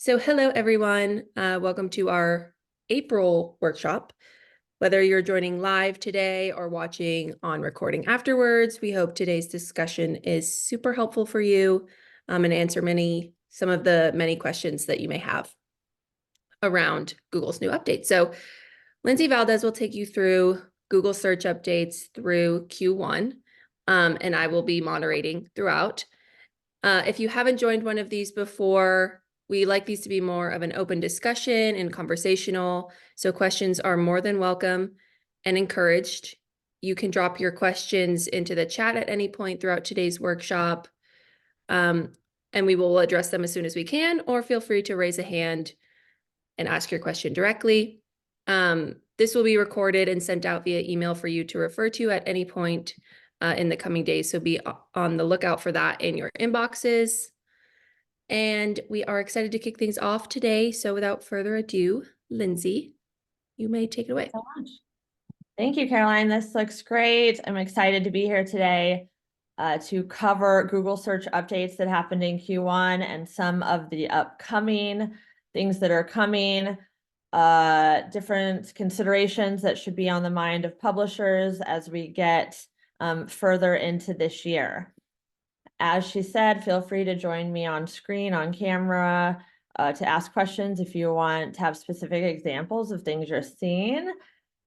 So hello, everyone. Welcome to our April workshop. Whether you're joining live today or watching on recording afterwards, we hope today's discussion is super helpful for you and answer some of the many questions that you may have around Google's new update. So Lindsay Valdez will take you through Google search updates through Q1, and I will be moderating throughout. If you haven't joined one of these before, we like these to be more of an open discussion and conversational. So questions are more than welcome and encouraged. You can drop your questions into the chat at any point throughout today's workshop, and we will address them as soon as we can, or feel free to raise a hand and ask your question directly. This will be recorded and sent out via email for you to refer to at any point in the coming days. So be on the lookout for that in your inboxes. And we are excited to kick things off today. So without further ado, Lindsay, you may take it away. So much. Thank you, Caroline. This looks great. I'm excited to be here today to cover Google search updates that happened in Q1 and some of the upcoming things that are coming, different considerations that should be on the mind of publishers as we get further into this year. As she said, feel free to join me on screen, on camera, to ask questions if you want to have specific examples of things you're seeing.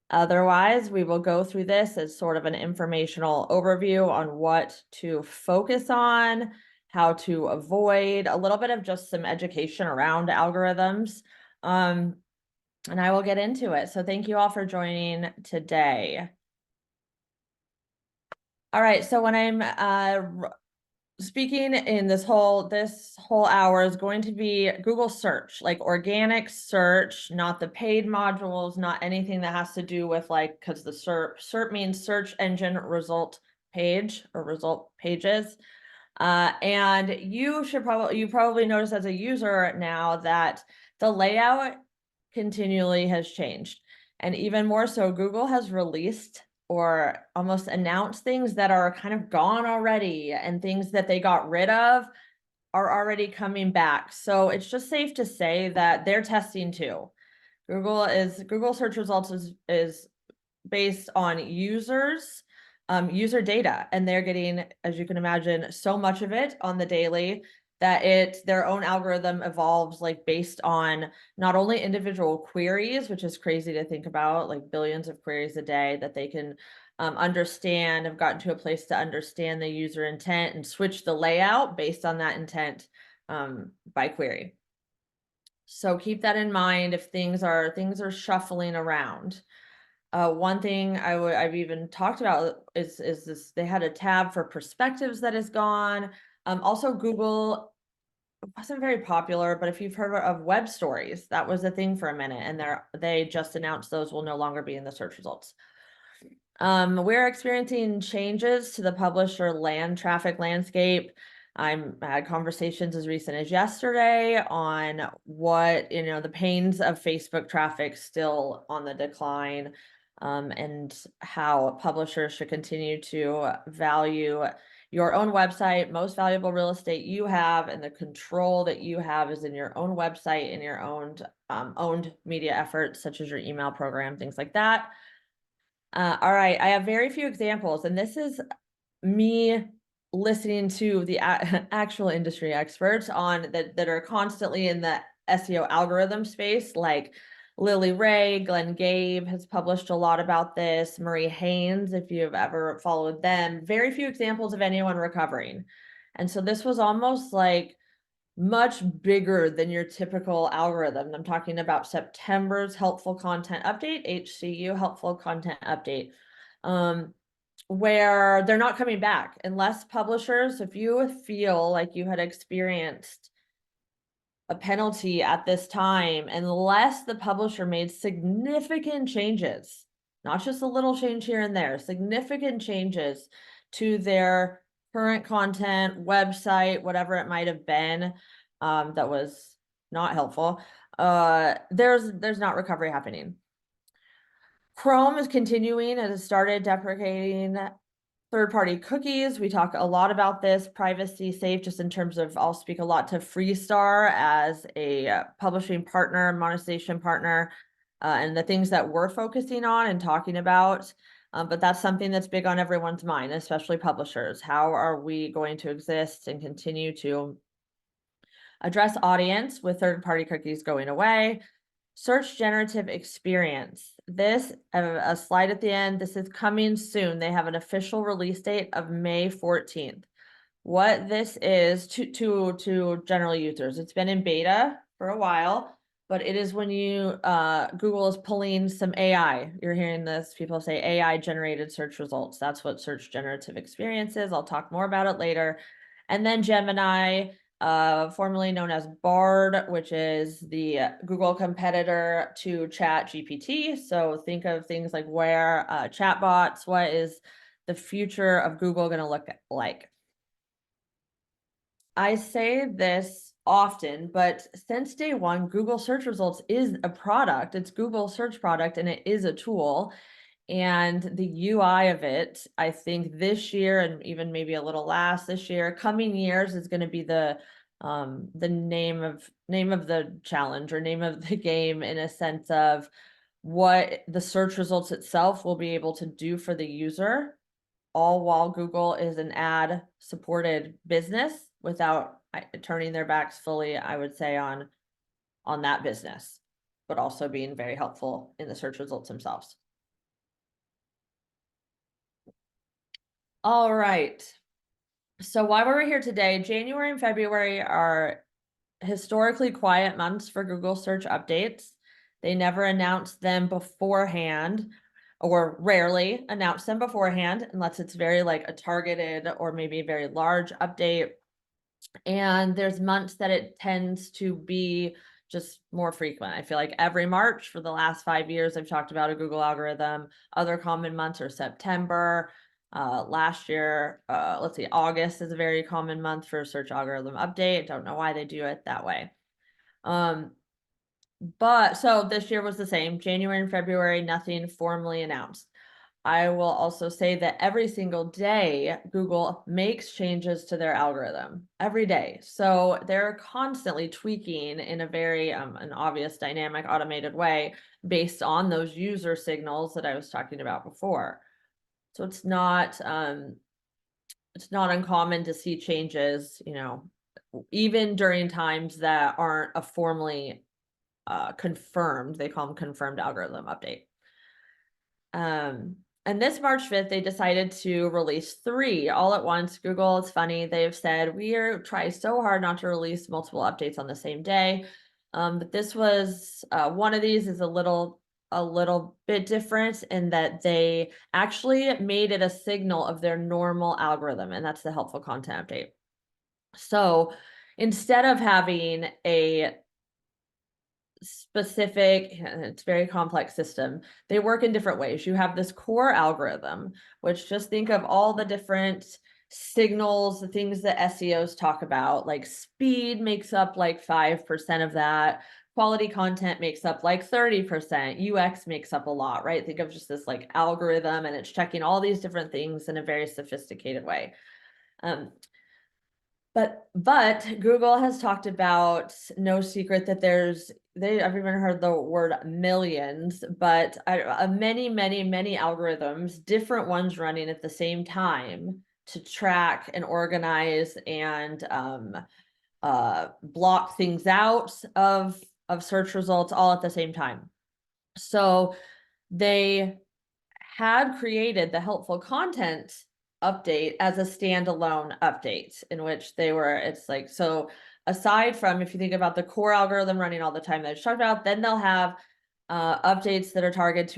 Otherwise, we will go through this as sort of an informational overview on what to focus on, how to avoid, a little bit of just some education around algorithms. And I will get into it. So thank you all for joining today. All right, so when I'm speaking in this whole hour is going to be Google search, like organic search, not the paid modules, not anything that has to do with because the SERP means search engine result page or result pages. And you probably notice as a user now that the layout continually has changed. And even more so, Google has released or almost announced things that are kind of gone already, and things that they got rid of are already coming back. So it's just safe to say that they're testing too. Google search results is based on users, user data, and they're getting, as you can imagine, so much of it on the daily that their own algorithm evolves based on not only individual queries, which is crazy to think about, like billions of queries a day that they can understand, have gotten to a place to understand the user intent and switch the layout based on that intent by query. So keep that in mind if things are shuffling around. One thing I've even talked about is this: they had a tab for perspectives that is gone. Also, Google wasn't very popular, but if you've heard of web stories, that was a thing for a minute, and they just announced those will no longer be in the search results. We're experiencing changes to the publisher land traffic landscape. I had conversations as recent as yesterday on what, the pains of Facebook traffic still on the decline, and how publishers should continue to value your own website. Most valuable real estate you have and the control that you have is in your own website and your owned media efforts, such as your email program, things like that. All right, I have very few examples, and this is me listening to the actual industry experts that are constantly in the SEO algorithm space, like Lily Ray, Glenn Gabe has published a lot about this, Marie Haynes, if you've ever followed them. Very few examples of anyone recovering. And so this was almost like much bigger than your typical algorithm. I'm talking about September's helpful content update, HCU helpful content update, where they're not coming back unless publishers, if you feel like you had experienced a penalty at this time, unless the publisher made significant changes, not just a little change here and there, significant changes to their current content, website, whatever it might have been, that was not helpful, there's not recovery happening. Chrome is continuing. It has started deprecating Third-party cookies, we talk a lot about this, privacy safe, just in terms of, I'll speak a lot to Freestar as a publishing partner, monetization partner, and the things that we're focusing on and talking about. But that's something that's big on everyone's mind, especially publishers. How are we going to exist and continue to address audience with third-party cookies going away? Search generative experience. This, a slide at the end, this is coming soon. They have an official release date of May 14th. What this is to general users, it's been in beta for a while, but it is when you, Google is pulling some AI. You're hearing this, people say AI generated search results. That's what search generative experience is. I'll talk more about it later. And then Gemini, formerly known as Bard, which is the Google competitor to Chat GPT. So think of things like where chatbots, what is the future of Google going to look like? I say this often, but since day one, Google search results is a product. It's Google search product and it is a tool. And the UI of it, I think this year and even maybe a little last this year, coming years is going to be the name of the challenge or name of the game, in a sense of what the search results itself will be able to do for the user, all while Google is an ad supported business without turning their backs fully, I would say, on that business, but also being very helpful in the search results themselves. All right. So why we're here today, January and February are historically quiet months for Google search updates. They never announce them beforehand, or rarely announce them beforehand, unless it's very like a targeted or maybe a very large update. And there's months that it tends to be just more frequent. I feel like every March for the last 5 years, I've talked about a Google algorithm. Other common months are September. Last year, let's see, August is a very common month for a search algorithm update. Don't know why they do it that way. But so this year was the same, January and February, nothing formally announced. I will also say that every single day, Google makes changes to their algorithm every day. So they're constantly tweaking in a very an obvious, dynamic, automated way based on those user signals that I was talking about before. So it's not uncommon to see changes, even during times that aren't a formally confirmed, they call them confirmed algorithm update. And this March 5th, they decided to release 3 all at once. Google, it's funny, they've said we are trying so hard not to release multiple updates on the same day. But this was one of these is a little bit different in that they actually made it a signal of their normal algorithm, and that's the helpful content update. So instead of having a specific, it's very complex system, they work in different ways. You have this core algorithm, which just think of all the different signals, the things that SEOs talk about, like speed makes up like 5% of that. Quality content makes up like 30%. UX makes up a lot, right? Think of just this like algorithm and it's checking all these different things in a very sophisticated way. But Google has talked about, no secret that I've even heard the word millions, but many algorithms, different ones running at the same time to track and organize and block things out of search results all at the same time. So they had created the helpful content update as a standalone update, in which it's like, so aside from, if you think about the core algorithm running all the time that I just talked about, then they'll have updates that are targeted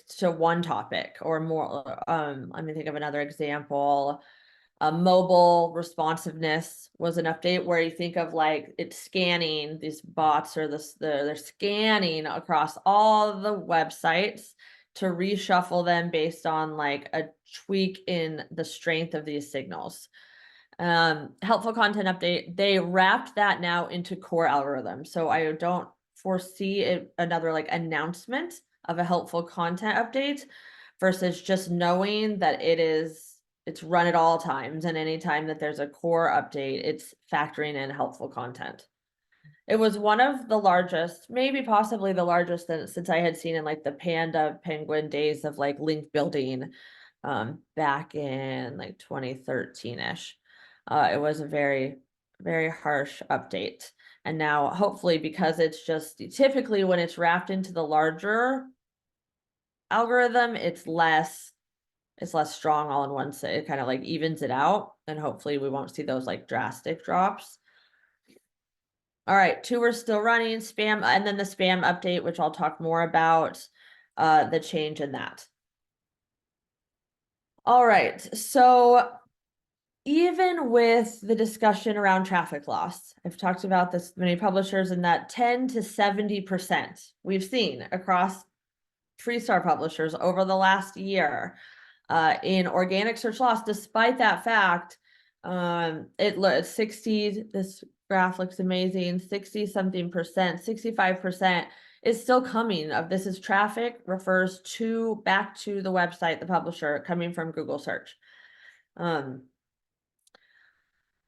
to one topic or more. Let me think of another example. Mobile responsiveness was an update where you think of like it's scanning, these bots or they're scanning across all the websites to reshuffle them based on like a tweak in the strength of these signals. Helpful content update, they wrapped that now into core algorithms. So I don't foresee another like announcement of a helpful content update versus just knowing that it is it's run at all times, and anytime that there's a core update, it's factoring in helpful content. It was one of the largest, maybe possibly the largest since I had seen in like the Panda Penguin days of like link building back in like 2013-ish. It was a very, very harsh update. And now hopefully, because it's just typically when it's wrapped into the larger algorithm, it's less strong all in one set. It kind of like evens it out, and hopefully we won't see those like drastic drops. All right, 2 are still running spam, and then the spam update, which I'll talk more about the change in that. All right, so even with the discussion around traffic loss, I've talked about this many publishers, and that 10 to 70% we've seen across Freestar publishers over the last year in organic search loss. Despite that fact, it's 60, this graph looks amazing, 60 something percent, 65% is still coming of this is traffic refers to back to the website, the publisher, coming from Google search.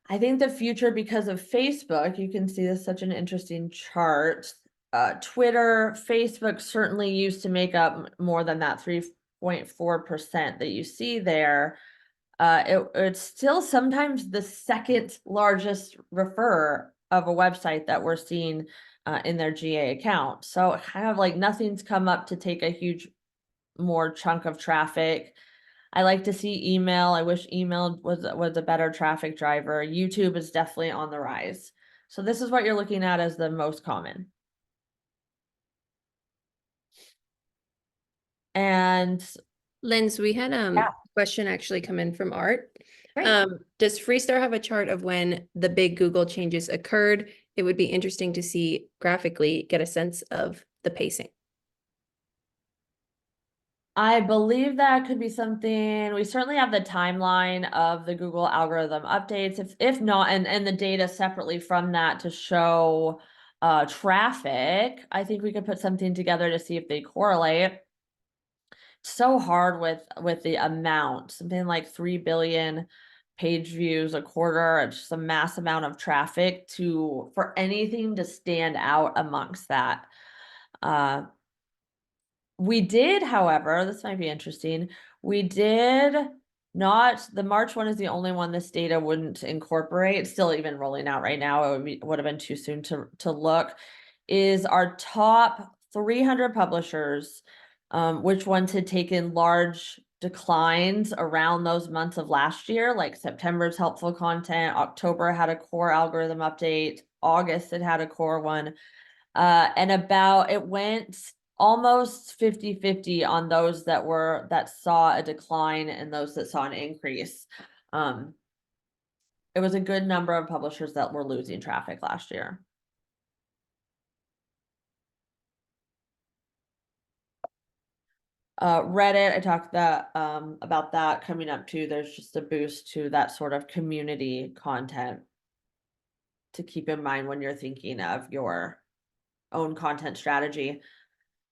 I think the future, because of Facebook, you can see this such an interesting chart. Twitter, Facebook certainly used to make up more than that 3.4% that you see there. It's still sometimes the second largest refer of a website that we're seeing in their GA account. So kind of like nothing's come up to take a huge more chunk of traffic. I like to see email. I wish email was a better traffic driver. YouTube is definitely on the rise. So this is what you're looking at as the most common. And Linz, we had Yeah. a question actually come in from Art. Great. Does Freestar have a chart of when the big Google changes occurred? It would be interesting to see graphically, get a sense of the pacing. I believe that could be something. We certainly have the timeline of the Google algorithm updates. If not, and the data separately from that to show traffic, I think we could put something together to see if they correlate. So hard with the amount, something like 3 billion page views a quarter. It's just a mass amount of traffic for anything to stand out amongst that. We did, however, this might be interesting. We did not, the March one is the only one this data wouldn't incorporate. It's still even rolling out right now. Would have been too soon to look. Is our top 300 publishers, which ones had taken large declines around those months of last year, like September's helpful content, October had a core algorithm update, August it had a core one. And it went almost 50-50 on those that saw a decline and those that saw an increase. It was a good number of publishers that were losing traffic last year. Reddit, I talked about that coming up too. There's just a boost to that sort of community content to keep in mind when you're thinking of your own content strategy.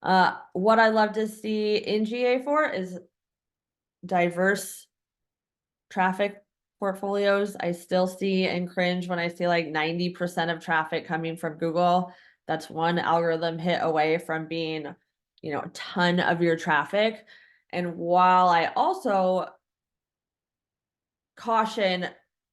What I love to see in GA4 is diverse traffic portfolios. I still see and cringe when I see like 90% of traffic coming from Google. That's one algorithm hit away from being, a ton of your traffic. And while I also caution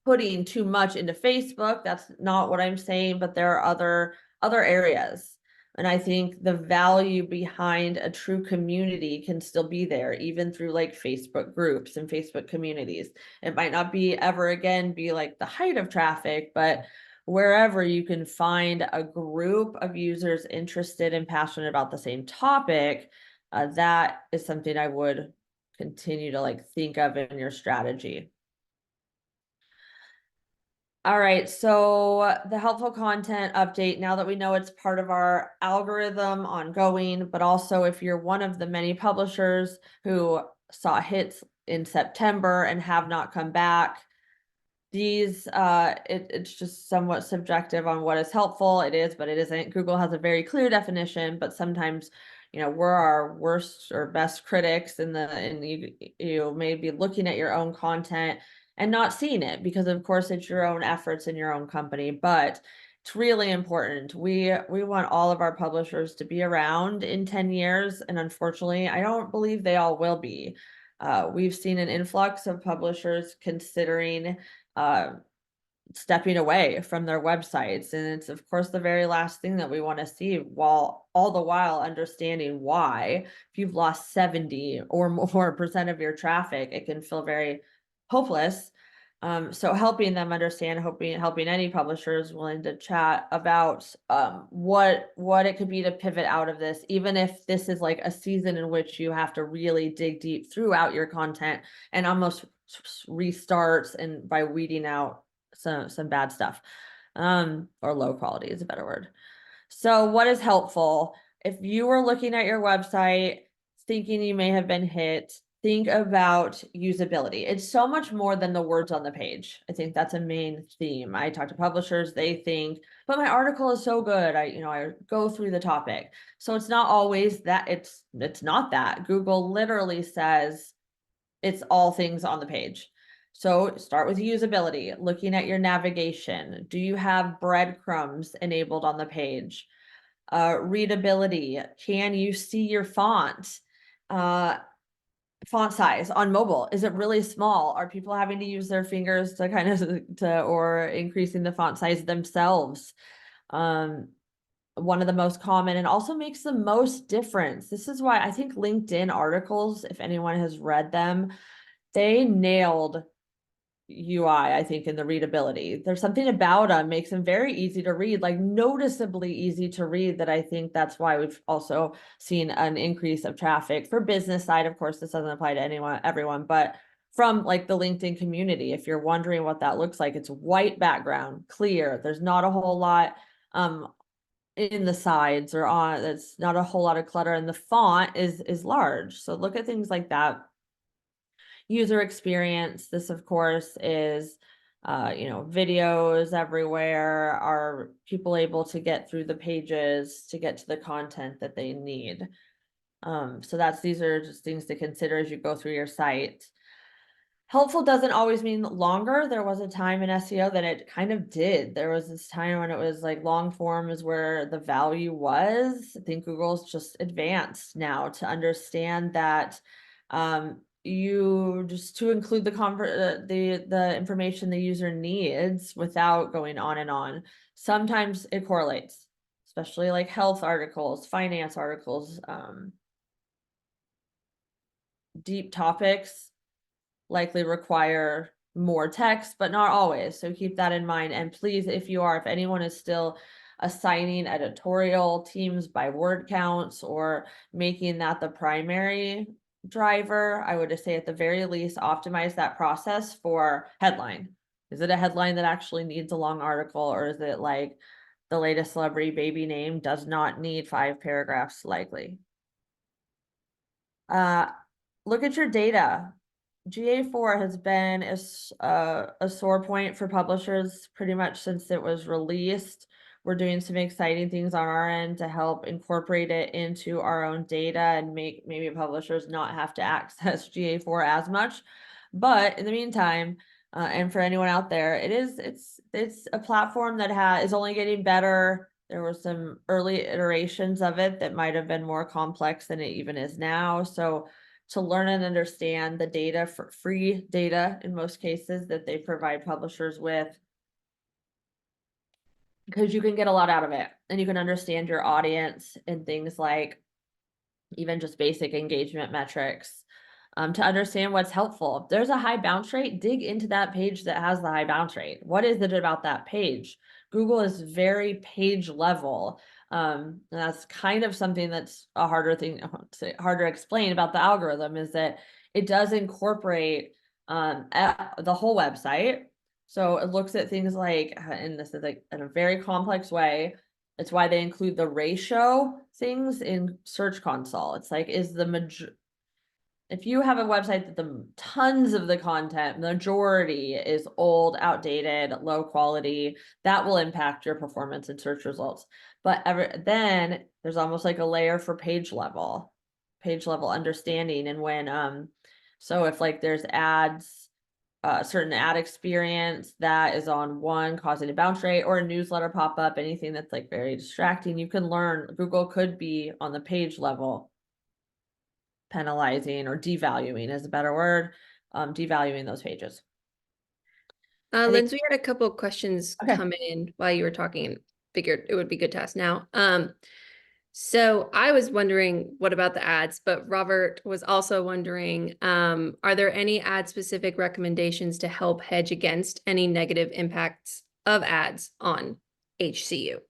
putting too much into Facebook, that's not what I'm saying, but there are other areas. And I think the value behind a true community can still be there, even through like Facebook groups and Facebook communities. It might not be ever again be like the height of traffic, but wherever you can find a group of users interested and passionate about the same topic, that is something I would continue to like think of in your strategy. All right, so the helpful content update, now that we know it's part of our algorithm ongoing, but also if you're one of the many publishers who saw hits in September and have not come back, it's just somewhat subjective on what is helpful. It is, but it isn't. Google has a very clear definition, but sometimes we're our worst or best critics and you may be looking at your own content and not seeing it because of course it's your own efforts in your own company, but it's really important. We want all of our publishers to be around in 10 years, and unfortunately, I don't believe they all will be. We've seen an influx of publishers considering stepping away from their websites, and it's of course the very last thing that we want to see, while all the while understanding why. If you've lost 70 or more percent of your traffic, it can feel very hopeless. So helping them understand, helping any publishers willing to chat about what it could be to pivot out of this, even if this is like a season in which you have to really dig deep throughout your content and almost restart and by weeding out some bad stuff, or low quality is a better word. So what is helpful? If you were looking at your website thinking you may have been hit, think about usability. It's so much more than the words on the page. I think that's a main theme. I talk to publishers, they think, but my article is so good. I go through the topic. So it's not always that. It's not that. Google literally says it's all things on the page. So start with usability, looking at your navigation. Do you have breadcrumbs enabled on the page? Readability, can you see your font? Font size on mobile, is it really small? Are people having to use their fingers to kind of or increasing the font size themselves? One of the most common and also makes the most difference. This is why I think LinkedIn articles, if anyone has read them, they nailed UI, I think, in the readability. There's something about them makes them very easy to read, like noticeably easy to read, that I think that's why we've also seen an increase of traffic for business side. Of course, this doesn't apply to everyone, but from like the LinkedIn community, if you're wondering what that looks like, it's white background, clear. There's not a whole lot in the sides or on, it's not a whole lot of clutter, and the font is large. So look at things like that. User experience, this of course is videos everywhere. Are people able to get through the pages to get to the content that they need? So these are just things to consider as you go through your site. Helpful doesn't always mean longer. There was a time in SEO that it kind of did. There was this time when it was like long form is where the value was. I think Google's just advanced now to understand that you just to include the information the user needs without going on and on. Sometimes it correlates, especially like health articles, finance articles, deep topics likely require more text, but not always. So keep that in mind. And please, if anyone is still assigning editorial teams by word counts or making that the primary driver, I would just say at the very least, optimize that process for headline. Is it a headline that actually needs a long article, or is it like the latest celebrity baby name does not need 5 paragraphs likely? Look at your data. GA4 has been a sore point for publishers pretty much since it was released. We're doing some exciting things on our end to help incorporate it into our own data and make maybe publishers not have to access GA4 as much. But in the meantime, and for anyone out there, it's a platform that is only getting better. There were some early iterations of it that might have been more complex than it even is now. So to learn and understand the data, for free data in most cases, that they provide publishers with, because you can get a lot out of it and you can understand your audience and things like even just basic engagement metrics, to understand what's helpful. If there's a high bounce rate, dig into that page that has the high bounce rate. What is it about that page? Google is very page level. And that's kind of something that's a harder thing to harder to explain about the algorithm, is that it does incorporate the whole website. So it looks at things like, and this is like in a very complex way. It's why they include the ratio things in Search Console. It's like, is the if you have a website that the tons of the content, majority is old, outdated, low quality, that will impact your performance in search results. But then there's almost like a layer for page level understanding. And when so if like there's ads, certain ad experience that is on one causing a bounce rate, or a newsletter pop up, anything that's like very distracting, you can learn Google could be on the page level penalizing or devaluing is a better word, devaluing those pages. I think, Linz, we had a couple of questions okay. come in while you were talking and figured it would be good to ask now. So I was wondering what about the ads, but Robert was also wondering, are there any ad specific recommendations to help hedge against any negative impacts of ads on HCU?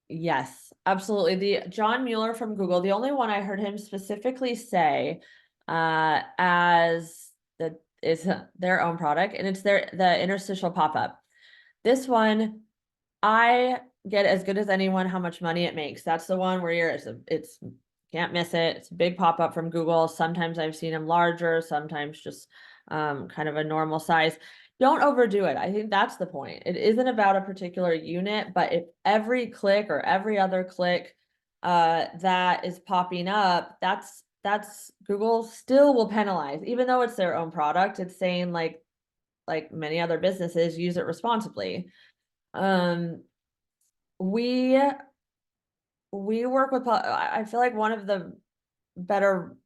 Yes, absolutely. The John Mueller from Google, the only one I heard him specifically say, as the is their own product, and it's the interstitial pop-up. This one, I get as good as anyone how much money it makes. That's the one where it's can't miss it. It's a big pop-up from Google. Sometimes I've seen them larger, sometimes just kind of a normal size. Don't overdo it. I think that's the point. It isn't about a particular unit, but if every click or every other click that is popping up, that's Google still will penalize, even though it's their own product. It's saying like many other businesses, use it responsibly. Um, we work with, I feel like one of the better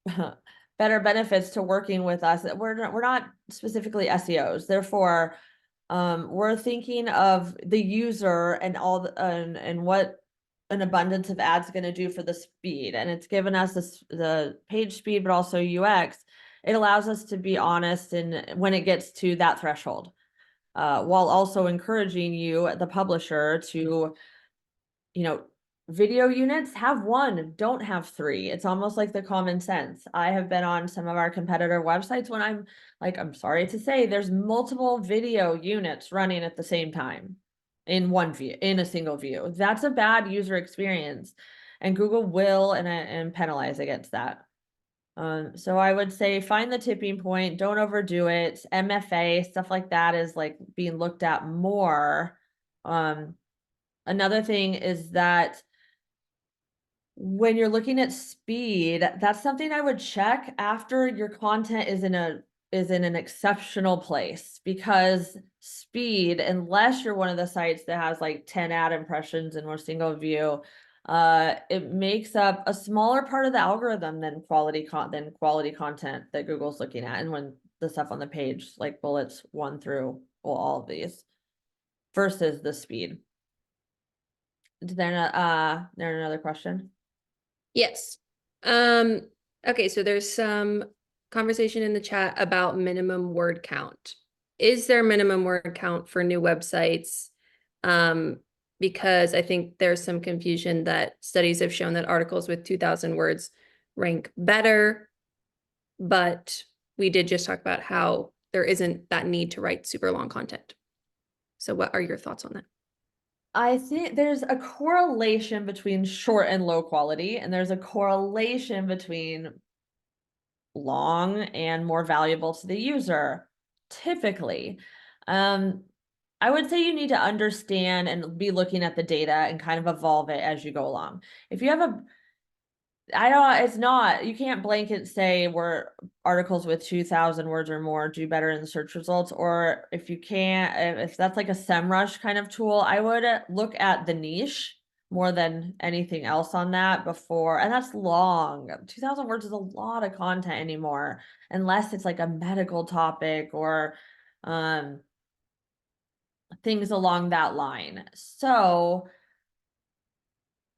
better benefits to working with us, we're not specifically SEOs, therefore we're thinking of the user and all and what an abundance of ads going to do for the speed, and it's given us the page speed but also UX. It allows us to be honest and when it gets to that threshold, while also encouraging you, the publisher, to, you know, video units, have one, don't have three. It's almost like the common sense. I have been on some of our competitor websites when I'm like, I'm sorry to say, there's multiple video units running at the same time in one view, in a single view. That's a bad user experience, and Google will and penalize against that. So I would say find the tipping point, don't overdo it. MFA, stuff like that is like being looked at more. Another thing is that when you're looking at speed, that's something I would check after your content is in an exceptional place, because speed, unless you're one of the sites that has like 10 ad impressions in one single view, it makes up a smaller part of the algorithm than quality content that Google's looking at. And when the stuff on the page, like bullets 1 through, well, all of these, versus the speed. Is there another question? Yes. Okay, so there's some conversation in the chat about minimum word count. Is there minimum word count for new websites? Because I think there's some confusion that studies have shown that articles with 2,000 words rank better, but we did just talk about how there isn't that need to write super long content. So what are your thoughts on that? I think there's a correlation between short and low quality, and there's a correlation between long and more valuable to the user, typically. I would say you need to understand and be looking at the data and kind of evolve it as you go along. If you have it's not, you can't blanket say where articles with 2,000 words or more do better in the search results, or if you can't, if that's like a SEMrush kind of tool, I would look at the niche more than anything else on that before. And that's long. 2,000 words is a lot of content anymore, unless it's like a medical topic or things along that line. So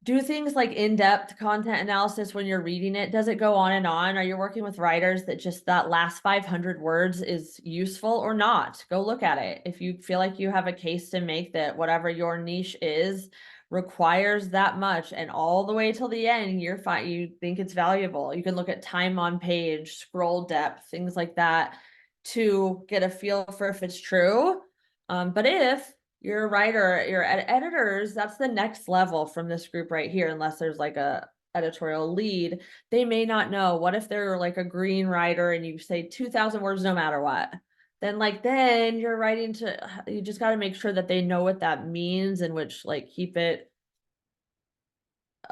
do things like in-depth content analysis when you're reading it. Does it go on and on? Are you working with writers that just that last 500 words is useful or not? Go look at it. If you feel like you have a case to make that whatever your niche is requires that much, and all the way till the end, you're fine, you think it's valuable, you can look at time on page, scroll depth, things like that to get a feel for if it's true. But if you're a writer, you're editors, that's the next level from this group right here, unless there's like a editorial lead, they may not know. What if they're like a green writer and you say 2,000 words no matter what? Then you're writing to, you just got to make sure that they know what that means, and which, like, keep it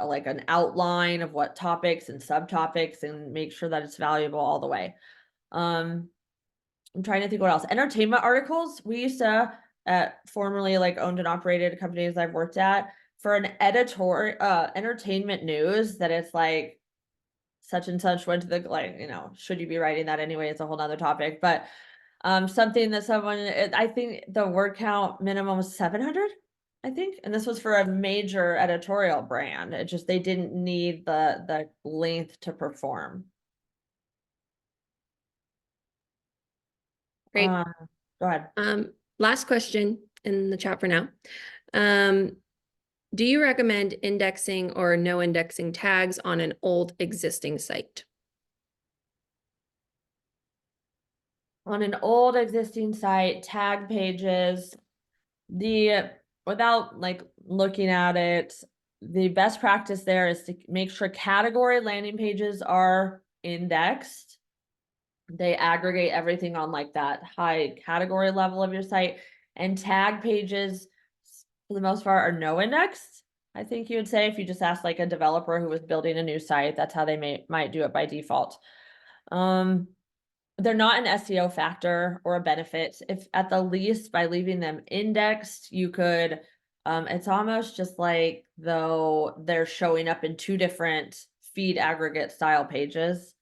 like an outline of what topics and subtopics, and make sure that it's valuable all the way. I'm trying to think what else. Entertainment articles. We used to, formerly like owned and operated companies I've worked at, for an entertainment news, that it's like such and such went to the, like, should you be writing that anyway? It's a whole nother topic, but something that I think the word count minimum was 700, I think, and this was for a major editorial brand. It just, they didn't need the length to perform. Great. Go ahead. Last question in the chat for now. Do you recommend indexing or no indexing tags on an old existing site? On an old existing site, tag pages, without like looking at it, the best practice there is to make sure category landing pages are indexed. They aggregate everything on like that high category level of your site, and tag pages for the most part are no indexed. I think you would say, if you just ask like a developer who was building a new site, that's how they might do it by default. They're not an SEO factor or a benefit. If at the least, by leaving them indexed, you could, it's almost just like though they're showing up in two different feed aggregate style pages.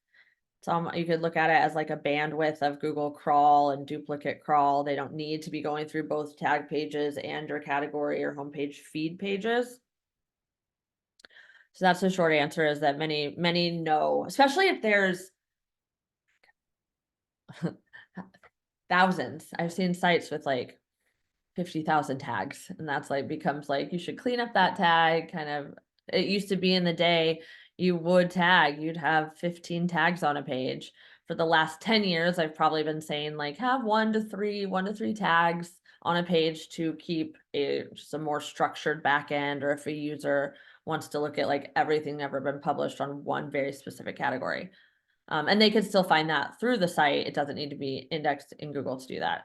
So you could look at it as like a bandwidth of Google crawl and duplicate crawl. They don't need to be going through both tag pages and your category or homepage feed pages. So that's the short answer, is that many know, especially if there's thousands. I've seen sites with like 50,000 tags, and that's like becomes like, you should clean up that tag kind of. It used to be in the day, you would tag, you'd have 15 tags on a page. For the last 10 years, I've probably been saying like, have one to three tags on a page to keep just a more structured back end, or if a user wants to look at like everything ever been published on one very specific category. And they can still find that through the site. It doesn't need to be indexed in Google to do that.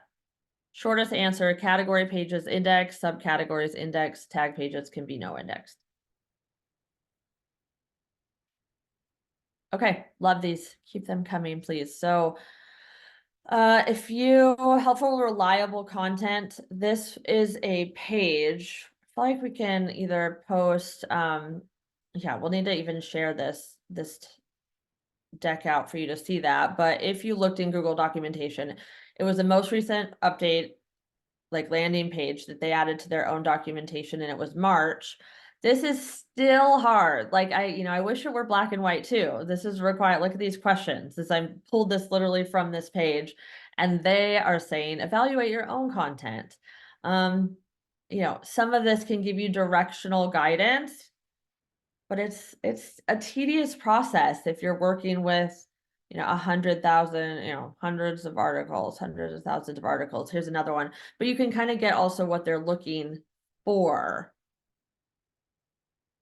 Shortest answer: category pages index, subcategories index, tag pages can be no indexed. Okay, love these. Keep them coming, please. So if you helpful, reliable content, this is a page. I feel like we can either post, yeah, we'll need to even share this deck out for you to see that. But if you looked in Google documentation, it was the most recent update, like landing page that they added to their own documentation, and it was March. This is still hard. Like I wish it were black and white too. This is required. Look at these questions. I pulled this literally from this page, and they are saying evaluate your own content. Some of this can give you directional guidance, but it's a tedious process if you're working with 100,000, hundreds of articles, hundreds of thousands of articles. Here's another one, but you can kind of get also what they're looking for.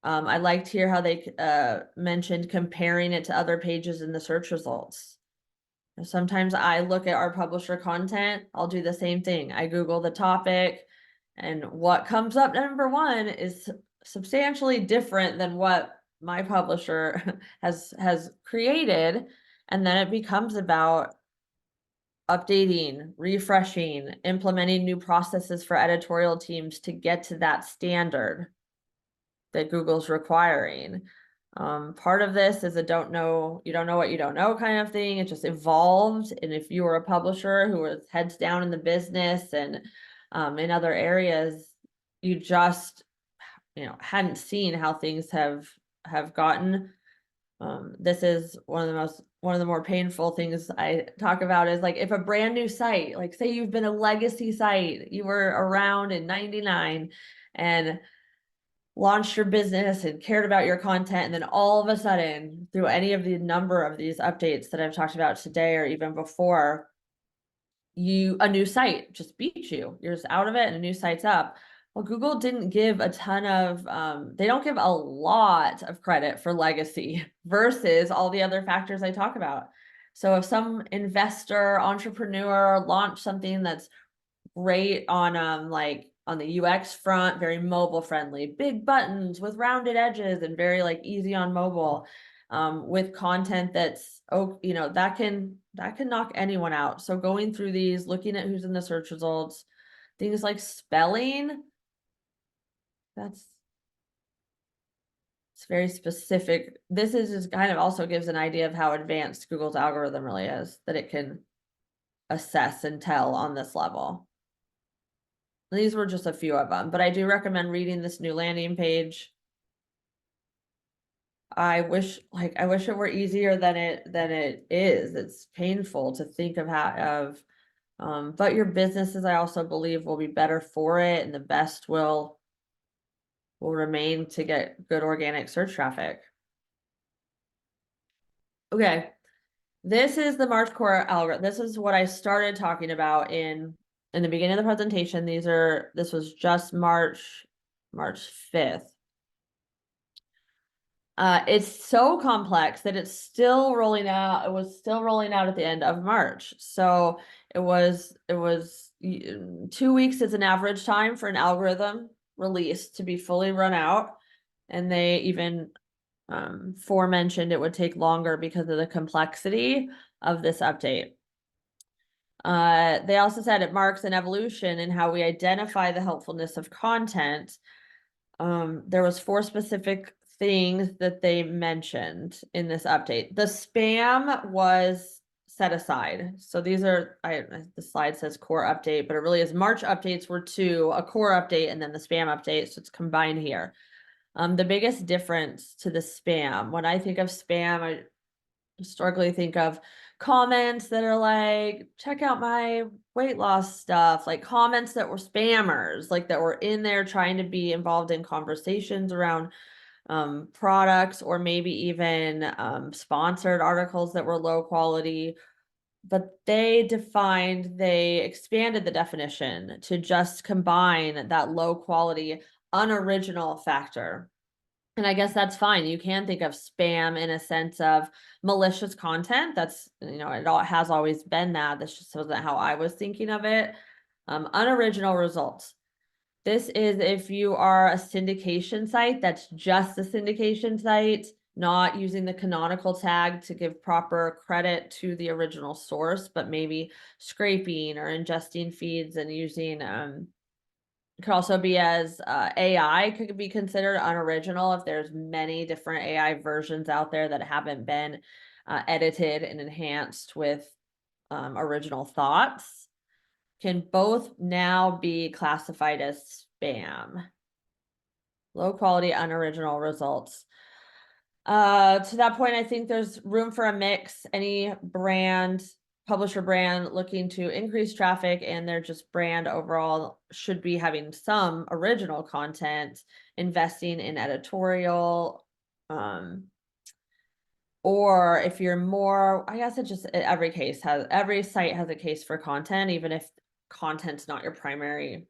I liked here how they mentioned comparing it to other pages in the search results. Sometimes I look at our publisher content, I'll do the same thing. I Google the topic, and what comes up number one is substantially different than what my publisher has created. And then it becomes about updating, refreshing, implementing new processes for editorial teams to get to that standard that Google's requiring. Part of this is you don't know what you don't know kind of thing. It just evolved. And if you were a publisher who was heads down in the business and in other areas, you just hadn't seen how things have gotten. This is one of the more painful things I talk about, is like, if a brand new site, like say you've been a legacy site, you were around in 99 and launched your business and cared about your content, and then all of a sudden, through any of the number of these updates that I've talked about today or even before, a new site just beats you. You're just out of it and a new site's up. Well, Google didn't give a ton of, they don't give a lot of credit for legacy versus all the other factors I talk about. So if some investor, entrepreneur launched something that's great on like on the UX front, very mobile friendly, big buttons with rounded edges and very like easy on mobile, with content that's, oh, you know, that can knock anyone out. So going through these, looking at who's in the search results, things like spelling, that's it's very specific. This is just kind of also gives an idea of how advanced Google's algorithm really is, that it can assess and tell on this level. These were just a few of them, but I do recommend reading this new landing page. I wish it were easier than it is. It's painful to think of but your businesses, I also believe, will be better for it, and the best will remain to get good organic search traffic. Okay, this is the March core algorithm. This is what I started talking about in the beginning of the presentation. This was just March 5th. It's so complex that it's still rolling out. It was still rolling out at the end of March. So it was 2 weeks is an average time for an algorithm release to be fully run out. And they even forementioned it would take longer because of the complexity of this update. They also said it marks an evolution in how we identify the helpfulness of content. There was 4 specific things that they mentioned in this update. The spam was set aside. So these are, the slide says core update, but it really is March updates were 2, a core update and then the spam update. So it's combined here. The biggest difference to the spam, when I think of spam, I historically think of comments that are like, check out my weight loss stuff, like comments that were spammers, like that were in there trying to be involved in conversations around products, or maybe even sponsored articles that were low quality. But they expanded the definition to just combine that low quality, unoriginal factor. And I guess that's fine. You can think of spam in a sense of malicious content. That's, it has always been that. This just wasn't how I was thinking of it. Unoriginal results. This is if you are a syndication site that's just a syndication site, not using the canonical tag to give proper credit to the original source, but maybe scraping or ingesting feeds and using could also be as AI could be considered unoriginal if there's many different AI versions out there that haven't been edited and enhanced with original thoughts, can both now be classified as spam. Low quality, unoriginal results. To that point, I think there's room for a mix. Any publisher brand looking to increase traffic and their just brand overall should be having some original content, investing in editorial, or if you're more, I guess every site has a case for content, even if content's not your primary,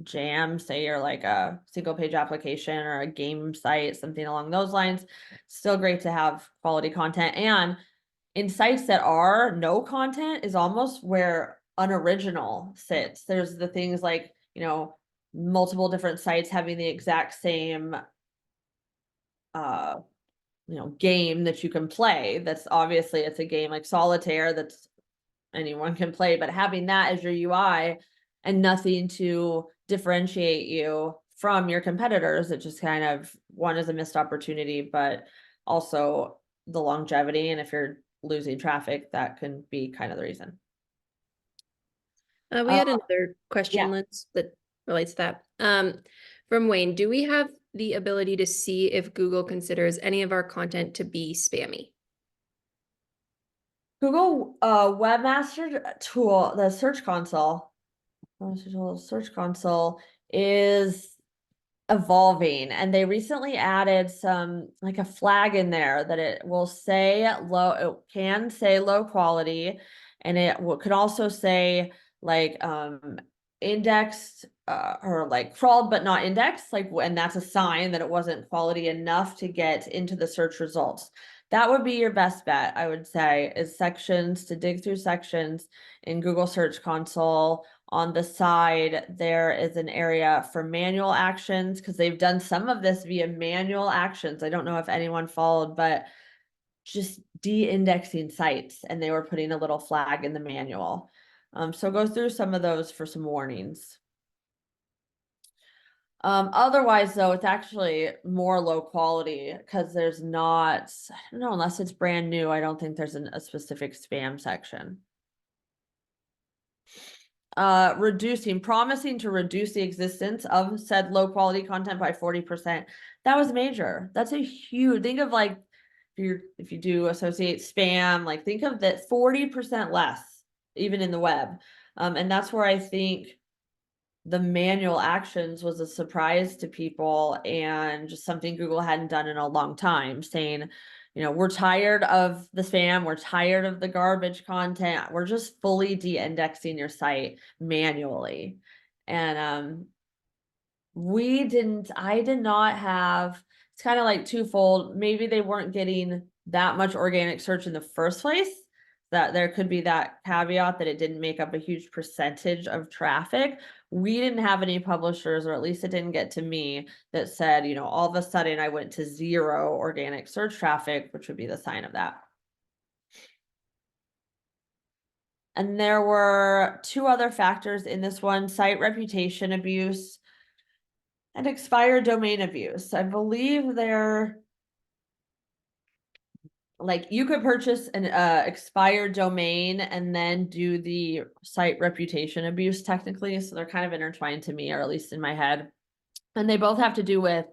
jam, say you're like a single page application or a game site, something along those lines. Still great to have quality content. And in sites that are no content is almost where unoriginal sits. There's the things like, multiple different sites having the exact same game that you can play. That's obviously, it's a game like solitaire that's anyone can play, but having that as your UI and nothing to differentiate you from your competitors, it just kind of, one is a missed opportunity, but also the longevity. And if you're losing traffic, that can be kind of the reason. We had another question, yeah. Liz, that relates to that. From Wayne, do we have the ability to see if Google considers any of our content to be spammy? Google Webmaster Tool, the Search Console is evolving, and they recently added some, like a flag in there that it will say it can say low quality, and it can also say like indexed or like crawled but not indexed, like, and that's a sign that it wasn't quality enough to get into the search results. That would be your best bet, I would say, is sections, to dig through sections in Google Search Console. On the side, there is an area for manual actions, because they've done some of this via manual actions. I don't know if anyone followed, but just de-indexing sites, and they were putting a little flag in the manual. So go through some of those for some warnings. Otherwise, though, it's actually more low quality because there's not, I don't know, unless it's brand new, I don't think there's a specific spam section. Promising to reduce the existence of said low quality content by 40%. That was major. That's a huge, think of like, if you do associate spam, like think of that 40% less, even in the web. And that's where I think the manual actions was a surprise to people, and just something Google hadn't done in a long time, saying, we're tired of the spam, we're tired of the garbage content, we're just fully de-indexing your site manually. And I did not have, it's kind of like twofold. Maybe they weren't getting that much organic search in the first place, that there could be that caveat that it didn't make up a huge percentage of traffic. We didn't have any publishers, or at least it didn't get to me, that said, all of a sudden I went to 0 organic search traffic, which would be the sign of that. And there were 2 other factors in this one: site reputation abuse and expired domain abuse. I believe they're like, you could purchase an expired domain and then do the site reputation abuse technically. So they're kind of intertwined to me, or at least in my head. And they both have to do with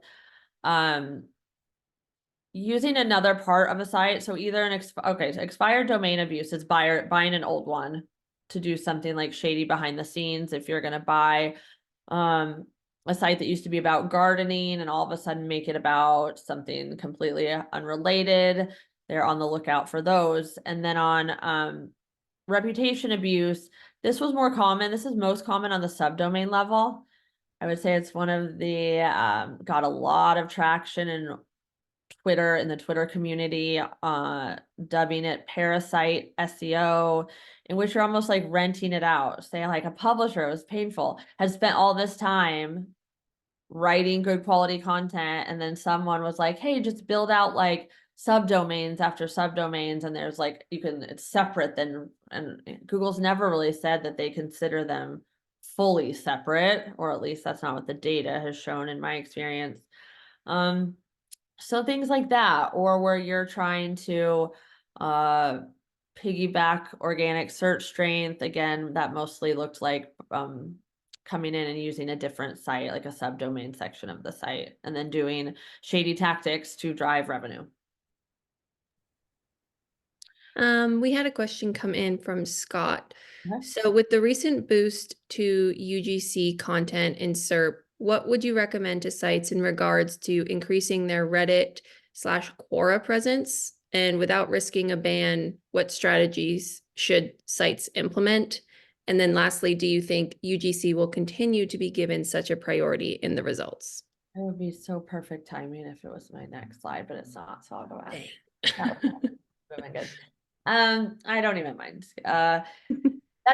using another part of a site. So either so expired domain abuse is buying an old one to do something like shady behind the scenes. If you're going to buy a site that used to be about gardening and all of a sudden make it about something completely unrelated, they're on the lookout for those. And then on reputation abuse, this was more common. This is most common on the subdomain level. I would say it's one of the got a lot of traction in Twitter, in the Twitter community, dubbing it parasite SEO, in which you're almost like renting it out. Say like a publisher, it was painful, had spent all this time writing good quality content, and then someone was like, hey, just build out like subdomains after subdomains, and there's like, it's separate then, and Google's never really said that they consider them fully separate, or at least that's not what the data has shown in my experience. So things like that, or where you're trying to piggyback organic search strength, again, that mostly looked like coming in and using a different site, like a subdomain section of the site, and then doing shady tactics to drive revenue. We had a question come in from Scott. Okay. So with the recent boost to UGC content in SERP, what would you recommend to sites in regards to increasing their Reddit/Quora presence? And without risking a ban, what strategies should sites implement? And then lastly, do you think UGC will continue to be given such a priority in the results? It would be so perfect timing if it was my next slide, but it's not, so I'll go ahead. Good. I don't even mind. That's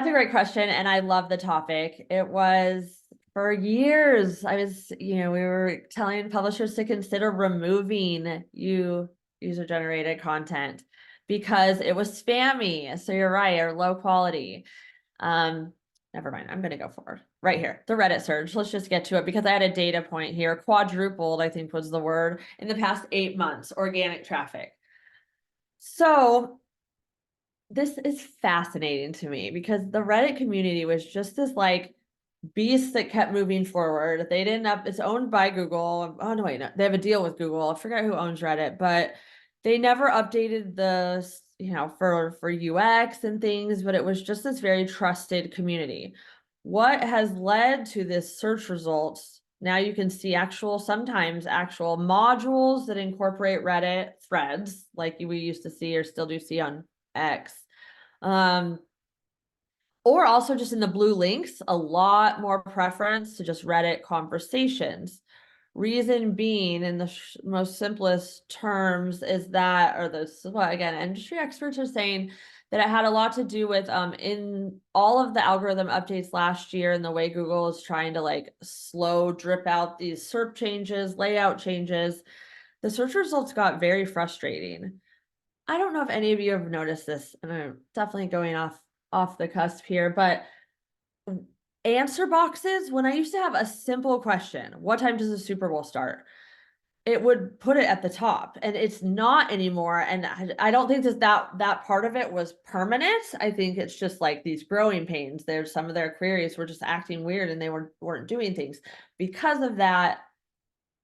a great question, and I love the topic. It was, for years, we were telling publishers to consider removing user-generated content because it was spammy. So you're right, or low quality. Never mind, I'm gonna go forward. Right here, the Reddit surge. Let's just get to it, because I had a data point here. Quadrupled, I think was the word, in the past 8 months, organic traffic. So this is fascinating to me, because the Reddit community was just this like beast that kept moving forward. They didn't have, it's owned by Google. Oh no, wait, no, they have a deal with Google. I forgot who owns Reddit, but they never updated the, for UX and things, but it was just this very trusted community. What has led to this search results? Now you can see sometimes actual modules that incorporate Reddit threads, like we used to see or still do see on X. or also just in the blue links, a lot more preference to just Reddit conversations. Reason being, in the most simplest terms, is that, or well, again, industry experts are saying that it had a lot to do with in all of the algorithm updates last year and the way Google is trying to like slow drip out these SERP changes, layout changes, the search results got very frustrating. I don't know if any of you have noticed this, and I'm definitely going off the cusp here, but answer boxes, when I used to have a simple question, what time does the Super Bowl start? It would put it at the top, and it's not anymore. And I don't think that part of it was permanent. I think it's just like these growing pains. There's some of their queries were just acting weird and they weren't doing things. Because of that,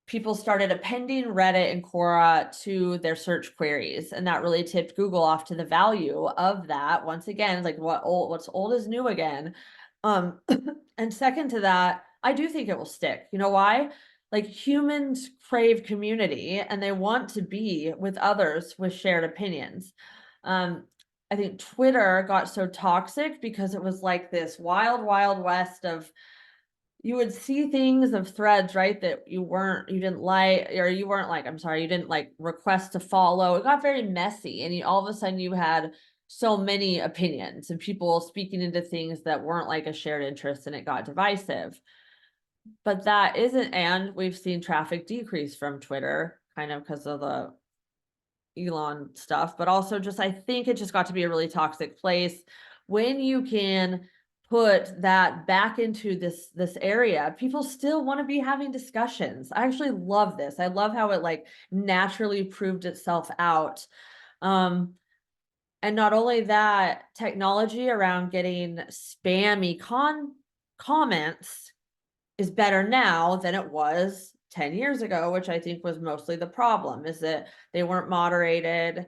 people started appending Reddit and Quora to their search queries, and that really tipped Google off to the value of that. Once again, like what's old is new again. And second to that, I do think it will stick. You know why? Like humans crave community and they want to be with others with shared opinions. I think Twitter got so toxic because it was like this wild, wild west of, you would see things of threads, right, that you didn't like, or you weren't like, I'm sorry, you didn't like request to follow. It got very messy, and all of a sudden you had so many opinions and people speaking into things that weren't like a shared interest, and it got divisive. But that isn't, and we've seen traffic decrease from Twitter kind of because of the Elon stuff, but also just, I think it just got to be a really toxic place. When you can put that back into this area, people still want to be having discussions. I actually love this. I love how it like naturally proved itself out. And not only that, technology around getting spammy comments is better now than it was 10 years ago, which I think was mostly the problem, is that they weren't moderated.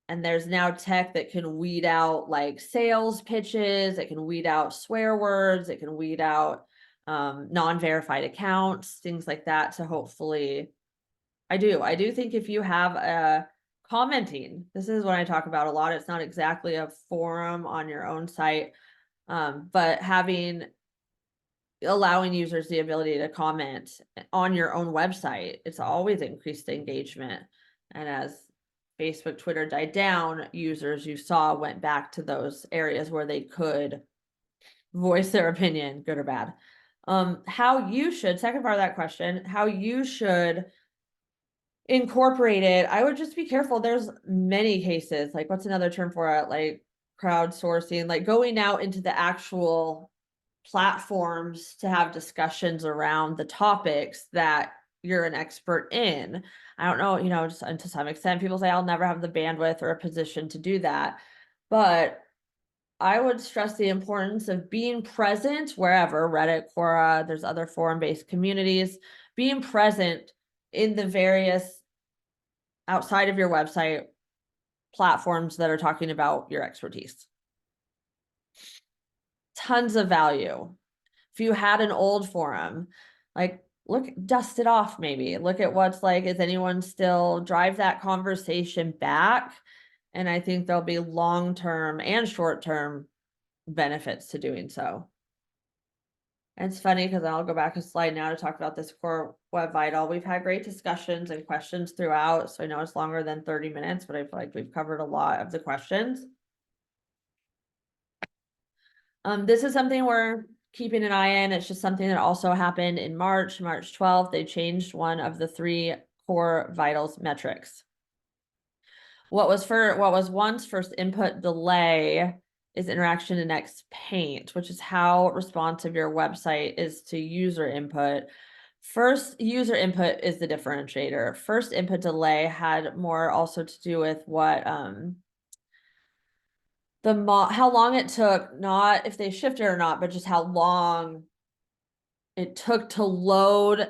And there's now tech that can weed out like sales pitches, it can weed out swear words, it can weed out non-verified accounts, things like that. To hopefully, I do think if you have a commenting, this is what I talk about a lot. It's not exactly a forum on your own site, but allowing users the ability to comment on your own website, it's always increased engagement. And as Facebook, Twitter died down, users you saw went back to those areas where they could voice their opinion, good or bad. How you should, second part of that question, how you should incorporate it, I would just be careful. There's many cases, like what's another term for it? Like crowdsourcing, like going out into the actual platforms to have discussions around the topics that you're an expert in. I don't know, just to some extent, people say I'll never have the bandwidth or a position to do that. But I would stress the importance of being present wherever, Reddit, Quora, there's other forum-based communities, being present in the various outside of your website platforms that are talking about your expertise. Tons of value. If you had an old forum, like dust it off, maybe look at what's like, is anyone still drive that conversation back? And I think there'll be long-term and short-term benefits to doing so. And it's funny because I'll go back a slide now to talk about this core web vital. We've had great discussions and questions throughout, so I know it's longer than 30 minutes, but I feel like we've covered a lot of the questions. This is something we're keeping an eye on. It's just something that also happened in March 12th. They changed one of the 3 core vitals metrics. What was once first input delay is interaction index paint, which is how responsive your website is to user input. First user input is the differentiator. First input delay had more also to do with what how long it took, not if they shifted or not, but just how long it took to load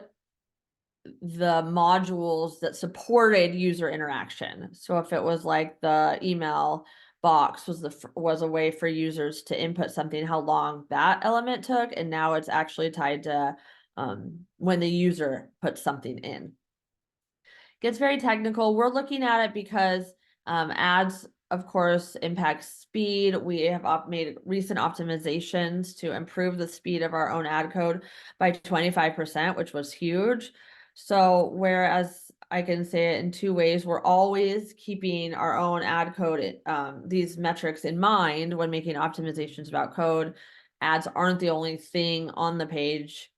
the modules that supported user interaction. So if it was like the email box was a way for users to input something, how long that element took, and now it's actually tied to when the user puts something in. Gets very technical. We're looking at it because ads of course, impacts speed. We have made recent optimizations to improve the speed of our own ad code by 25%, which was huge. So whereas I can say it in two ways, we're always keeping our own ad code, these metrics in mind when making optimizations about code. Ads aren't the only thing on the page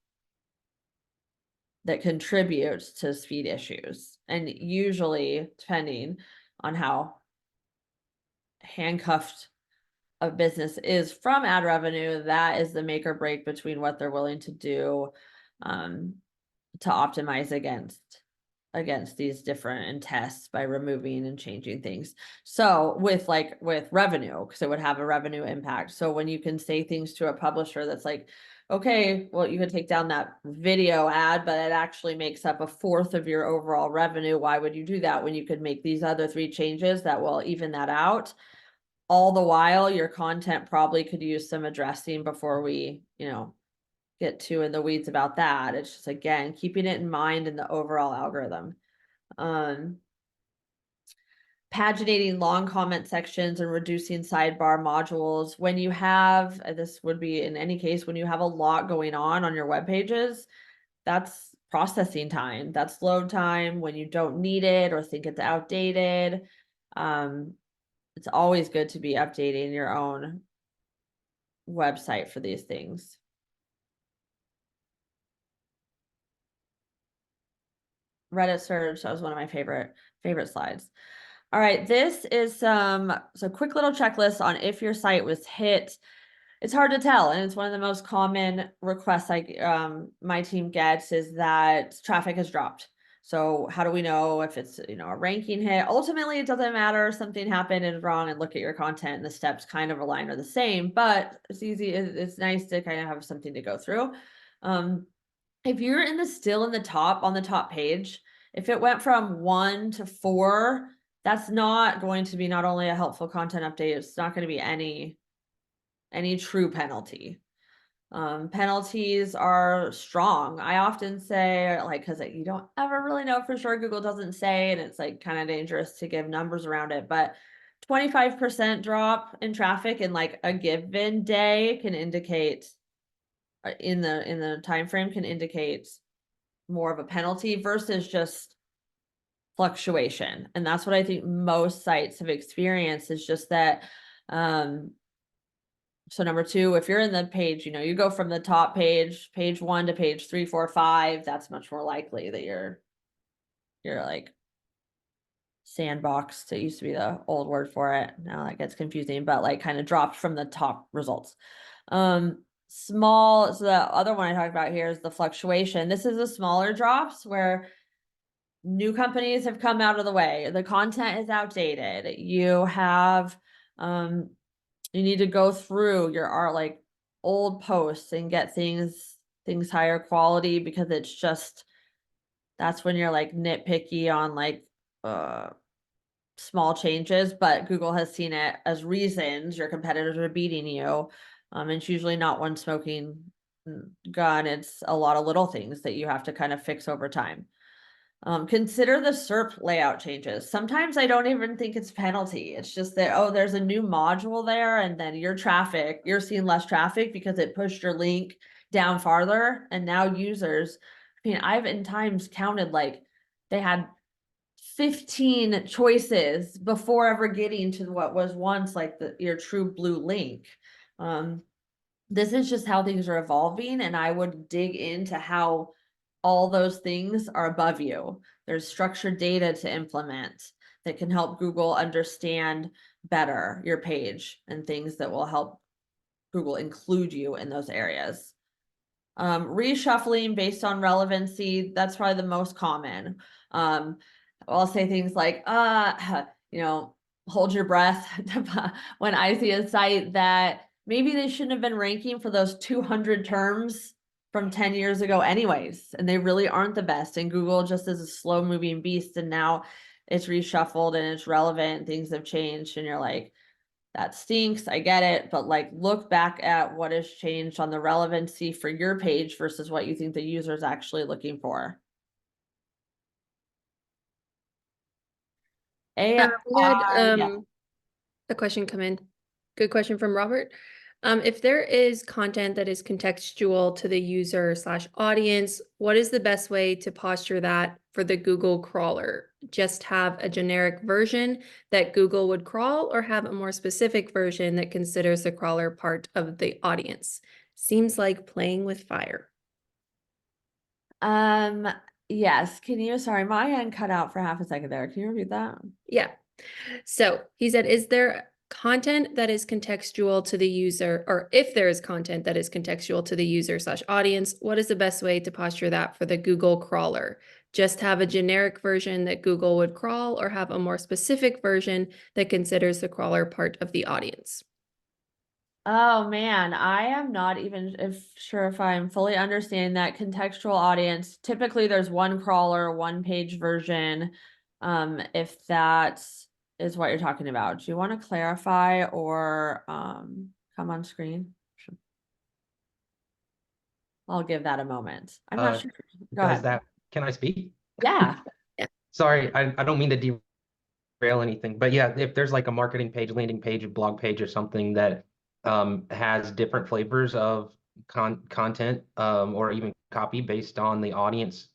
that contributes to speed issues. And usually, depending on how handcuffed a business is from ad revenue, that is the make or break between what they're willing to do to optimize against these different and tests by removing and changing things. So with revenue, because it would have a revenue impact. So when you can say things to a publisher that's like, okay, well, you could take down that video ad, but it actually makes up a fourth of your overall revenue. Why would you do that when you could make these other 3 changes that will even that out? All the while, your content probably could use some addressing before we, get too in the weeds about that. It's just, again, keeping it in mind in the overall algorithm. Paginating long comment sections and reducing sidebar modules. When you have, this would be in any case, when you have a lot going on your web pages, that's processing time, that's load time when you don't need it or think it's outdated. It's always good to be updating your own website for these things. Reddit search, that was one of my favorite slides. All right, this is so quick little checklist on if your site was hit. It's hard to tell, and it's one of the most common requests my team gets is that traffic has dropped. So how do we know if it's a ranking hit? Ultimately, it doesn't matter. Something happened and wrong, and look at your content, and the steps kind of align or the same. But it's easy. It's nice to kind of have something to go through. If you're still in the top on the top page, if it went from 1 to 4, that's not going to be not only a helpful content update, it's not going to be any true penalty. Penalties are strong. I often say, because you don't ever really know for sure. Google doesn't say, and it's kind of dangerous to give numbers around it, but 25% drop in traffic in a given day can indicate in the time frame can indicate more of a penalty versus just fluctuation. And that's what I think most sites have experienced is just that. So number 2, if you're in the page, you go from the top page 1 to page 3, 4, 5, that's much more likely that you're sandboxed. It used to be the old word for it. Now that gets confusing, but kind of dropped from the top results. So the other one I talked about here is the fluctuation. This is the smaller drops where new companies have come out of the way. The content is outdated. You have, you need to go through your old posts and get things higher quality because it's just, that's when you're nitpicky on small changes, but Google has seen it as reasons your competitors are beating you. And it's usually not one smoking gun. It's a lot of little things that you have to kind of fix over time. Consider the SERP layout changes. Sometimes I don't even think it's penalty. It's just that, oh, there's a new module there, and then you're seeing less traffic because it pushed your link down farther. And now users, I've in times counted they had 15 choices before ever getting to what was once your true blue link. This is just how things are evolving, and I would dig into how all those things are above you. There's structured data to implement that can help Google understand better your page and things that will help Google include you in those areas. Reshuffling based on relevancy, that's probably the most common. I'll say things like, hold your breath when I see a site that maybe they shouldn't have been ranking for those 200 terms from 10 years ago anyways, and they really aren't the best. And Google just is a slow moving beast, and now it's reshuffled and it's relevant, things have changed, and you're like, that stinks, I get it, but look back at what has changed on the relevancy for your page versus what you think the user is actually looking for. We had Yeah. a question come in. Good question from Robert. If there is content that is contextual to the user slash audience, what is the best way to posture that for the Google crawler? Just have a generic version that Google would crawl, or have a more specific version that considers the crawler part of the audience? Seems like playing with fire. Yes, sorry, my end cut out for half a second there. Can you repeat that? Yeah. So he said, is there content that is contextual to the user, or if there is content that is contextual to the user slash audience, what is the best way to posture that for the Google crawler? Just have a generic version that Google would crawl, or have a more specific version that considers the crawler part of the audience? Oh man, I am not even sure if I'm fully understanding that contextual audience. Typically, there's one crawler, one page version. If that is what you're talking about, do you want to clarify or come on screen? I'll give that a moment. I'm not sure. Go Does ahead. that, can I speak? Yeah. Sorry, I don't mean to derail anything, but yeah, if there's like a marketing page, landing page, a blog page or something that has different flavors of content or even copy based on the audience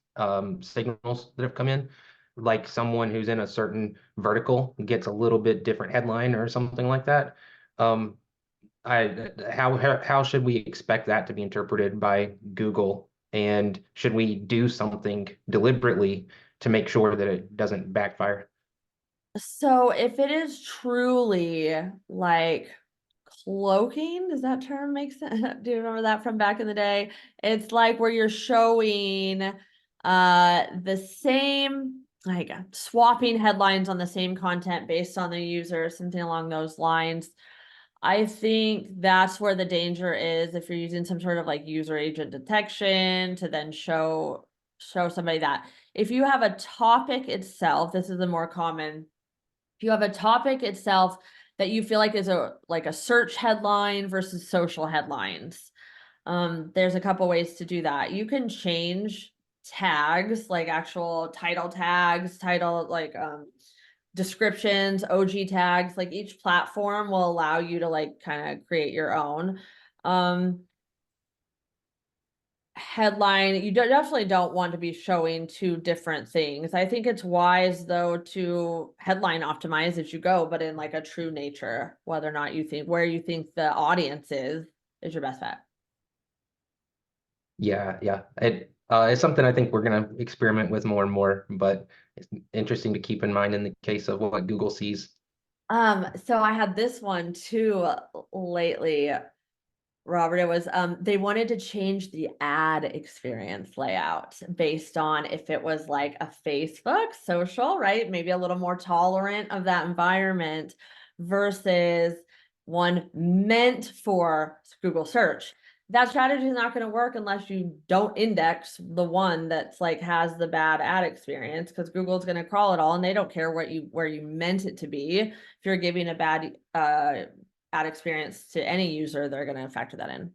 signals that have come in, like someone who's in a certain vertical gets a little bit different headline or something like that. Um, how should we expect that to be interpreted by Google? And should we do something deliberately to make sure that it doesn't backfire? So if it is truly like cloaking, does that term make sense? Do you remember that from back in the day? It's like where you're showing the same, like swapping headlines on the same content based on the user, something along those lines. I think that's where the danger is if you're using some sort of like user agent detection to then show somebody that. If you have a topic itself, this is a more common. If you have a topic itself that you feel like is a search headline versus social headlines, there's a couple ways to do that. You can change tags, like actual title tags, descriptions, OG tags. Like each platform will allow you to like kind of create your own headline. You definitely don't want to be showing two different things. I think it's wise though to headline optimize as you go, but in like a true nature, whether or not you think where you think the audience is your best bet. Yeah, yeah. It's something I think we're going to experiment with more and more, but it's interesting to keep in mind in the case of what Google sees. So I had this one too lately, Robert. It was they wanted to change the ad experience layout based on if it was like a Facebook social, right? Maybe a little more tolerant of that environment versus one meant for Google search. That strategy is not going to work unless you don't index the one that's like has the bad ad experience, because Google's going to crawl it all and they don't care where you meant it to be. If you're giving a bad ad experience to any user, they're going to factor that in.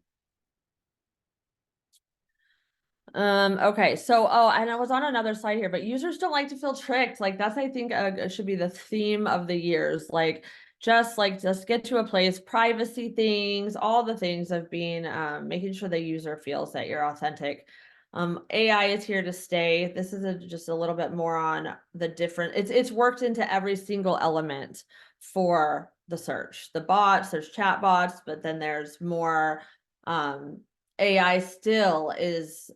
Okay, so and I was on another slide here, but users don't like to feel tricked. Like that's, I think, should be the theme of the years. Just get to a place, privacy things, all the things of being making sure the user feels that you're authentic. AI is here to stay. This is just a little bit more on the different. It's worked into every single element for the search. The bots, there's chat bots, but then there's more AI still is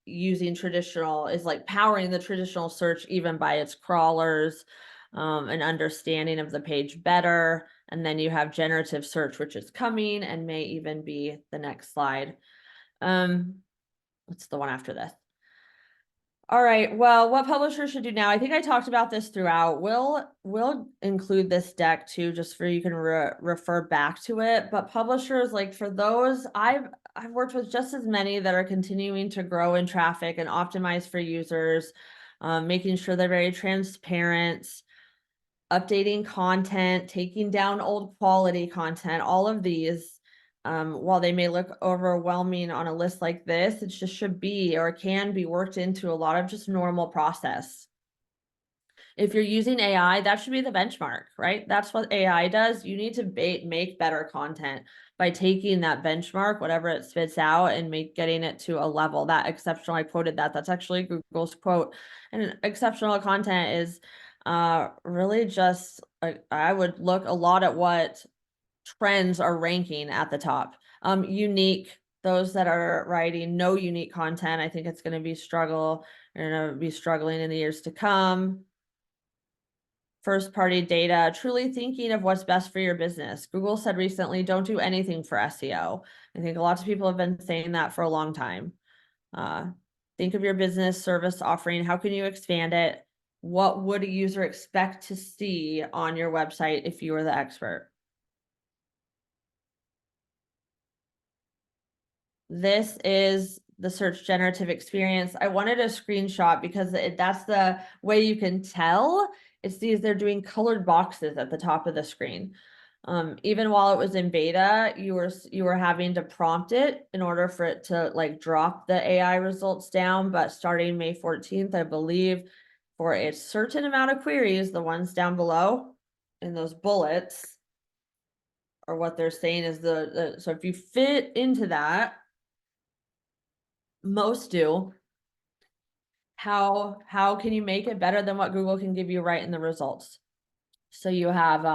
using traditional, is like powering the traditional search even by its crawlers, an understanding of the page better. And then you have generative search, which is coming and may even be the next slide. What's the one after this? All right, well, what publishers should do now? I think I talked about this throughout. We'll include this deck too, just for you can refer back to it. But publishers, like for those, I've worked with just as many that are continuing to grow in traffic and optimize for users, making sure they're very transparent, updating content, taking down old quality content, all of these. While they may look overwhelming on a list like this, it just should be or can be worked into a lot of just normal process. If you're using AI, that should be the benchmark, right? That's what AI does. You need to make better content by taking that benchmark, whatever it spits out, and getting it to a level. That exceptional, I quoted that. That's actually Google's quote. And exceptional content is really just, I would look a lot at what trends are ranking at the top. Unique, those that are writing no unique content, I think it's going to be struggling in the years to come. First party data, truly thinking of what's best for your business. Google said recently, don't do anything for SEO. I think lots of people have been saying that for a long time. Think of your business service offering. How can you expand it? What would a user expect to see on your website if you were the expert? This is the search generative experience. I wanted a screenshot because that's the way you can tell. It's they're doing colored boxes at the top of the screen. Even while it was in beta, you were having to prompt it in order for it to like drop the AI results down. But starting May 14th, I believe, for a certain amount of queries, the ones down below in those bullets, or what they're saying is so if you fit into that, most do. How can you make it better than what Google can give you right in the results? So you have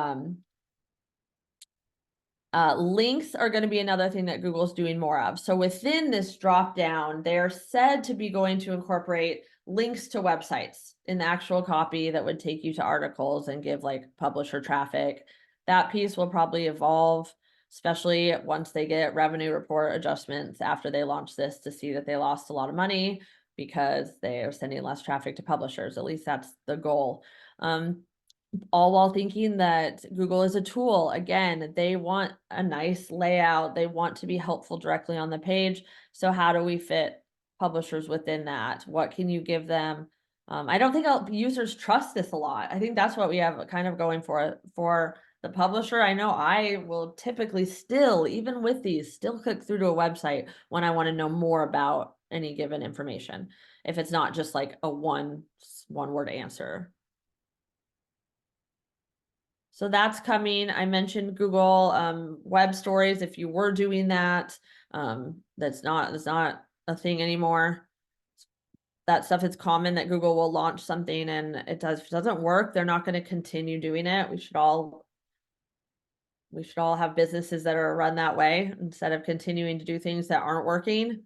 links are going to be another thing that Google's doing more of. So within this drop down, they're said to be going to incorporate links to websites in the actual copy that would take you to articles and give like publisher traffic. That piece will probably evolve, especially once they get revenue report adjustments after they launch this, to see that they lost a lot of money because they are sending less traffic to publishers. At least that's the goal. All while thinking that Google is a tool. Again, they want a nice layout. They want to be helpful directly on the page. So how do we fit publishers within that? What can you give them? I don't think users trust this a lot. I think that's what we have kind of going for the publisher. I know I will typically still, even with these, still click through to a website when I want to know more about any given information, if it's not just like a one word answer. So that's coming. I mentioned Google web stories. If you were doing that, that's not a thing anymore. That stuff is common that Google will launch something and if it doesn't work, they're not going to continue doing it. We should all have businesses that are run that way instead of continuing to do things that aren't working.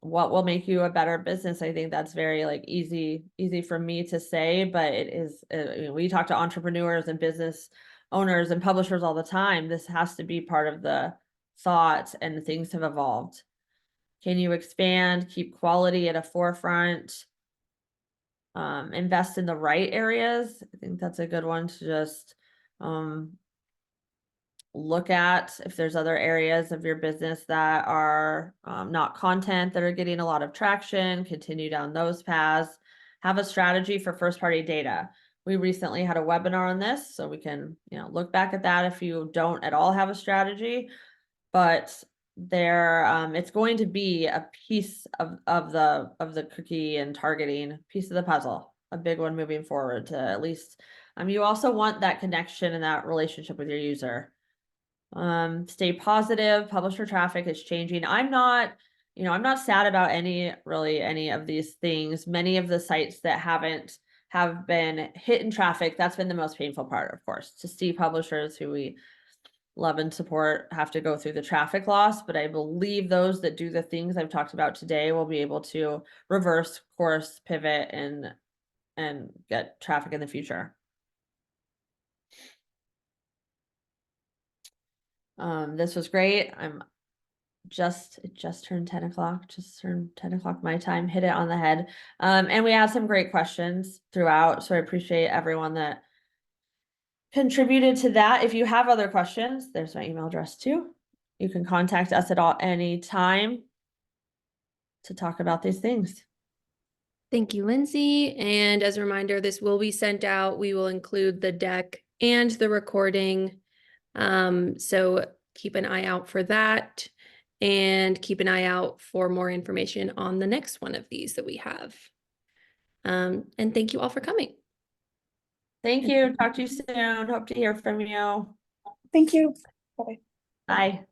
What will make you a better business? I think that's very like easy for me to say, but it is, we talk to entrepreneurs and business owners and publishers all the time. This has to be part of the thought, and things have evolved. Can you expand, keep quality at a forefront, invest in the right areas? I think that's a good one to just, look at if there's other areas of your business that are not content that are getting a lot of traction, continue down those paths. Have a strategy for first party data. We recently had a webinar on this, so we can, look back at that if you don't at all have a strategy. But it's going to be a piece of the cookie and targeting piece of the puzzle, a big one moving forward. To at least, you also want that connection and that relationship with your user. Stay positive. Publisher traffic is changing. I'm not sad about any of these things. Many of the sites that have been hit in traffic, that's been the most painful part, of course, to see publishers who we love and support have to go through the traffic loss. But I believe those that do the things I've talked about today will be able to reverse course, pivot, and get traffic in the future. This was great. It just turned 10 o'clock, my time, hit it on the head. And we had some great questions throughout. So I appreciate everyone that contributed to that. If you have other questions, there's my email address too. You can contact us at any time to talk about these things. Thank you, Lindsay. And as a reminder, this will be sent out. We will include the deck and the recording. So keep an eye out for that, and keep an eye out for more information on the next one of these that we have. And thank you all for coming. Thank you. Talk to you soon. Hope to hear from you. Thank you. Bye. Bye.